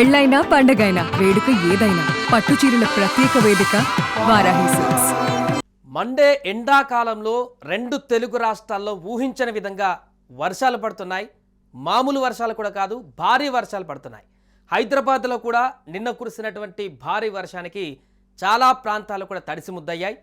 పెళ్ళైనా పండగైనా వేడుక ఏదైనా పట్టు చీరల ప్రత్యేక వేదిక వారాహి సిల్క్స్. మండే ఎండాకాలంలో 2 తెలుగు రాష్ట్రాల్లో ఊహించని విధంగా వర్షాలు పడుతున్నాయి. మామూలు వర్షాలు కూడా కాదు, భారీ వర్షాలు పడుతున్నాయి. హైదరాబాద్లో కూడా నిన్న కురిసినటువంటి భారీ వర్షానికి చాలా ప్రాంతాలు కూడా తడిసి ముద్దయ్యాయి.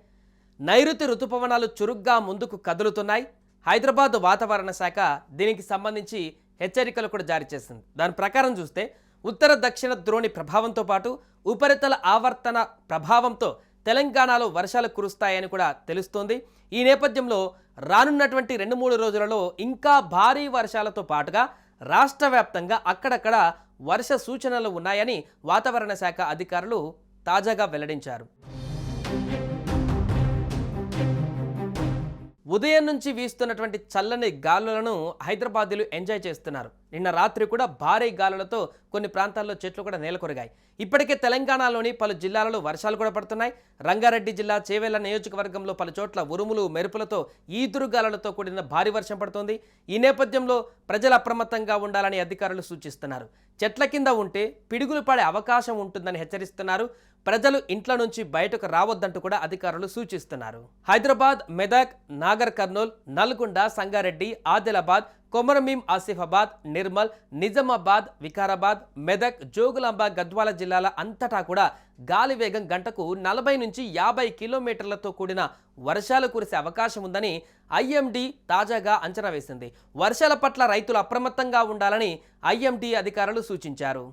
నైరుతి ఋతుపవనాలు చురుగ్గా ముందుకు కదులుతున్నాయి. హైదరాబాద్ వాతావరణ శాఖ దీనికి సంబంధించి హెచ్చరికలు కూడా జారీ చేసింది. దాని ప్రకారం చూస్తే ఉత్తర దక్షిణ ద్రోణి ప్రభావంతో పాటు ఉపరితల ఆవర్తన ప్రభావంతో తెలంగాణలో వర్షాలు కురుస్తాయని కూడా తెలుస్తోంది. ఈ నేపథ్యంలో రానున్నటువంటి 2-3 రోజులలో ఇంకా భారీ వర్షాలతో పాటుగా రాష్ట్ర వ్యాప్తంగా అక్కడక్కడ వర్ష సూచనలు ఉన్నాయని వాతావరణ శాఖ అధికారులు తాజాగా వెల్లడించారు. ఉదయం నుంచి వీస్తున్నటువంటి చల్లని గాలులను హైదరాబాదీలు ఎంజాయ్ చేస్తున్నారు. నిన్న రాత్రి కూడా భారీ గాలులతో కొన్ని ప్రాంతాల్లో చెట్లు కూడా నేలకొరిగాయి. ఇప్పటికే తెలంగాణలోని పలు జిల్లాలలో వర్షాలు కూడా పడుతున్నాయి. రంగారెడ్డి జిల్లా చేవెళ్ల నియోజకవర్గంలో పలు చోట్ల ఉరుములు మెరుపులతో ఈదురుగాలులతో కూడిన భారీ వర్షం పడుతోంది. ఈ నేపథ్యంలో ప్రజలు అప్రమత్తంగా ఉండాలని అధికారులు సూచిస్తున్నారు. చెట్ల కింద ఉంటే పిడుగులు పడే అవకాశం ఉంటుందని హెచ్చరిస్తున్నారు. ప్రజలు ఇంట్ల నుంచి బయటకు రావద్దంటూ కూడా అధికారులు సూచిస్తున్నారు. హైదరాబాద్, మెదక్, నాగర్ కర్నూల్, నల్గొండ, సంగారెడ్డి, ఆదిలాబాద్, కొమరంభీం, ఆసిఫాబాద్, నిర్మల్, నిజామాబాద్, వికారాబాద్, మెదక్, జోగులాంబ, గద్వాల జిల్లాల అంతటా కూడా గాలి వేగం గంటకు 40 నుంచి 50 కిలోమీటర్లతో కూడిన వర్షాలు కురిసే అవకాశం ఉందని ఐఎండీ తాజాగా అంచనా వేసింది. వర్షాల పట్ల రైతులు అప్రమత్తంగా ఉండాలని ఐఎండీ అధికారులు సూచించారు.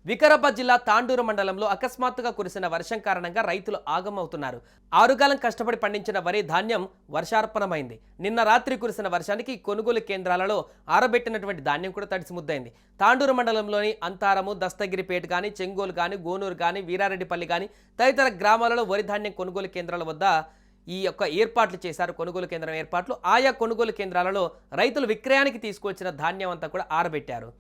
వికారాబాద్ జిల్లా తాండూరు మండలంలో అకస్మాత్తుగా కురిసిన వర్షం కారణంగా రైతులు ఆగమవుతున్నారు. ఆరుగాలం కష్టపడి పండించిన వరి ధాన్యం వర్షార్పణమైంది. నిన్న రాత్రి కురిసిన వర్షానికి కొనుగోలు కేంద్రాలలో ఆరబెట్టినటువంటి ధాన్యం కూడా తడిసి ముద్దైంది. తాండూరు మండలంలోని అంతారము, దస్తగిరిపేట కానీ, చెంగోలు కానీ, గోనూరు కానీ, వీరారెడ్డిపల్లి కానీ తదితర గ్రామాలలో వరి ధాన్యం కొనుగోలు కేంద్రాల వద్ద ఈ యొక్క ఏర్పాట్లు చేశారు. కొనుగోలు కేంద్రం ఏర్పాట్లు ఆయా కొనుగోలు కేంద్రాలలో రైతులు విక్రయానికి తీసుకొచ్చిన ధాన్యం అంతా కూడా ఆరబెట్టారు.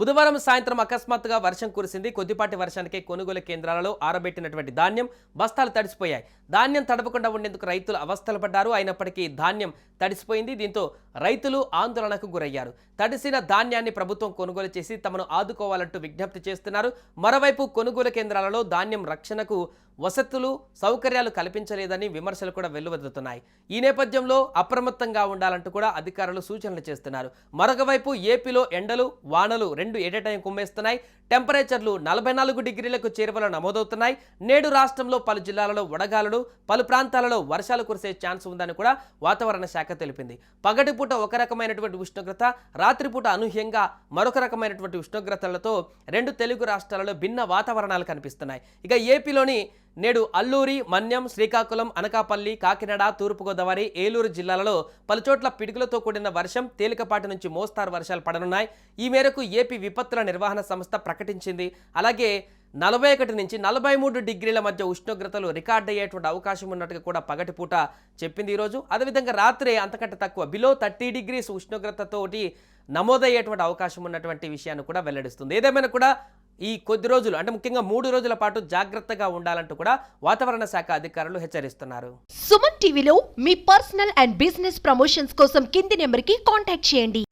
బుధవారం సాయంత్రం అకస్మాత్తుగా వర్షం కురిసింది. కొద్దిపాటి వర్షానికి కొనుగోలు కేంద్రాలలో ఆరబెట్టినటువంటి ధాన్యం బస్తాలు తడిసిపోయాయి. ధాన్యం తడపకుండా ఉండేందుకు రైతులు అవస్థలు పడ్డారు. అయినప్పటికీ ధాన్యం తడిసిపోయింది. దీంతో రైతులు ఆందోళనకు గురయ్యారు. తడిసిన ధాన్యాన్ని ప్రభుత్వం కొనుగోలు చేసి తమను ఆదుకోవాలంటూ విజ్ఞప్తి చేస్తున్నారు. మరోవైపు కొనుగోలు కేంద్రాలలో ధాన్యం రక్షణకు వసతులు, సౌకర్యాలు కల్పించలేదని విమర్శలు కూడా వెల్లువెత్తుతున్నాయి. ఈ నేపథ్యంలో అప్రమత్తంగా ఉండాలంటూ కూడా అధికారులు సూచనలు చేస్తున్నారు. మరొకవైపు ఏపీలో ఎండలు, వానలు రెండు ఏటైం కుమ్మేస్తున్నాయి. టెంపరేచర్లు 44 డిగ్రీలకు చేరువలో నమోదవుతున్నాయి. నేడు రాష్ట్రంలో పలు జిల్లాలలో వడగాలులు, పలు ప్రాంతాలలో వర్షాలు కురిసే ఛాన్స్ ఉందని కూడా వాతావరణ శాఖ తెలిపింది. పగటిపూట ఒక రకమైనటువంటి ఉష్ణోగ్రత, రాత్రిపూట అనూహ్యంగా మరొక రకమైనటువంటి ఉష్ణోగ్రతలతో 2 తెలుగు రాష్ట్రాలలో భిన్న వాతావరణాలు కనిపిస్తున్నాయి. ఇక ఏపీలోని నేడు అల్లూరి, మన్యం, శ్రీకాకుళం, అనకాపల్లి, కాకినాడ, తూర్పుగోదావరి, ఏలూరు జిల్లాలలో పలుచోట్ల పిడుగులతో కూడిన వర్షం, తేలికపాటి నుంచి మోస్తారు వర్షాలు పడనున్నాయి. ఈ మేరకు ఏపీ విపత్తుల నిర్వహణ సంస్థ ప్రకటించింది. అలాగే 41 నుంచి 43 డిగ్రీల మధ్య ఉష్ణోగ్రతలు రికార్డ్ అయ్యేటువంటి అవకాశం ఉన్నట్టుగా కూడా పగటిపూట చెప్పింది ఈరోజు. అదేవిధంగా రాత్రి అంతకంటే తక్కువ బిలో 30 డిగ్రీస్ ఉష్ణోగ్రతతోటి నమోదయ్యేటువంటి అవకాశం ఉన్నటువంటి విషయాన్ని కూడా వెల్లడిస్తుంది. ఏదేమైనా కూడా ఈ కొద్ది రోజులు అంటే ముఖ్యంగా 3 రోజుల పాటు జాగ్రత్తగా ఉండాలంటూ కూడా వాతావరణ శాఖ అధికారులు హెచ్చరిస్తున్నారు. సుమన్ టీవీలో మీ పర్సనల్ అండ్ బిజినెస్ ప్రమోషన్స్ కోసం కింది నెంబర్కి కాంటాక్ట్ చేయండి.